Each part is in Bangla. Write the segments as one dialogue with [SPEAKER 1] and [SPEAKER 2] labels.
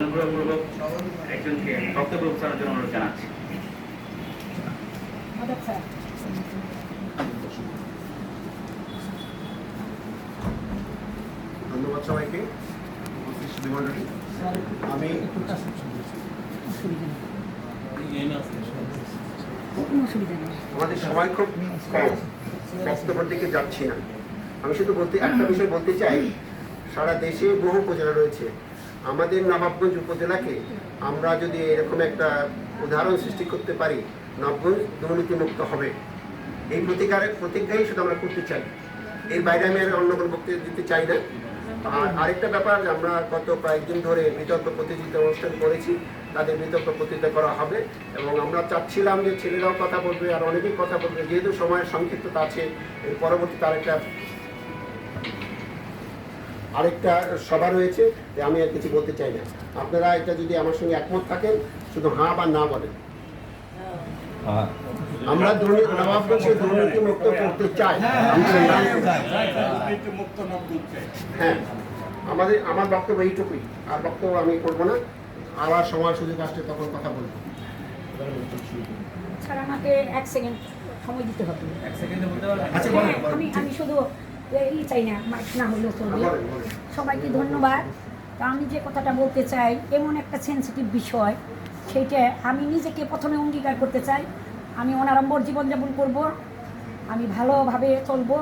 [SPEAKER 1] অনুগ্রহপূর্বক একজনকে বক্তব্য উপস্থাপনের জন্য অনুরোধ জানাচ্ছি।
[SPEAKER 2] ধন্যবাদ সবাইকে। আমি আমাদের সময় খুব কম, বক্তব্যের দিকে যাচ্ছি না। আমি শুধু একটা বিষয় বলতে চাই, সারা দেশে বহু উপজেলা রয়েছে। আমাদের নবাবগঞ্জ উপজেলাকে আমরা যদি এরকম একটা উদাহরণ সৃষ্টি করতে পারি, নবাবগঞ্জ দুর্নীতিমুক্ত হবে, এই প্রতিজ্ঞাই শুধু আমরা করতে চাই। এর বাইরে আমি আর অন্য কোনো বক্তব্য দিতে চাই না। আর আরেকটা ব্যাপার, আমরা গত কয়েকদিন ধরে বিতর্ক প্রতিযোগিতা অনুষ্ঠান করেছি, তাদের বিতর্ক প্রতিযোগিতা করা হবে এবং আমরা চাচ্ছিলাম যে ছেলেরাও কথা বলবে আর অনেকেই কথা বলবে, যেহেতু সময়ের সংক্ষিপ্ততা আছে। এর পরবর্তীতে আরেকটা সভা রয়েছে, যে আমি আর কিছু বলতে চাই না। আপনারা এটা যদি আমার সঙ্গে একমত থাকেন, শুধু হ্যাঁ বা না বলেন। আমরা নবাবগঞ্জকে দুর্নীতি মুক্ত করতে চাই। হ্যাঁ, আমার বক্তব্য এইটুকুই, আর বক্তব্য আমি করবো না। আবার সময় সুযোগ আসলে তখন কথা বলবো।
[SPEAKER 3] স্যার, আমাকে এক সেকেন্ড সময় দিতে হবে।
[SPEAKER 2] আচ্ছা,
[SPEAKER 3] আমি শুধু চাই না, না হলেও চলবে। সবাইকে ধন্যবাদ। তা আমি যে কথাটা বলতে চাই, এমন একটা সেন্সিটিভ বিষয়, সেইটা আমি নিজেকে প্রথমে অঙ্গীকার করতে চাই। আমি অনাড়ম্বর জীবনযাপন করব, আমি ভালোভাবে চলবো,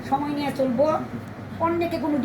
[SPEAKER 3] সময় নিয়ে চলবো, অন্যকে কোনো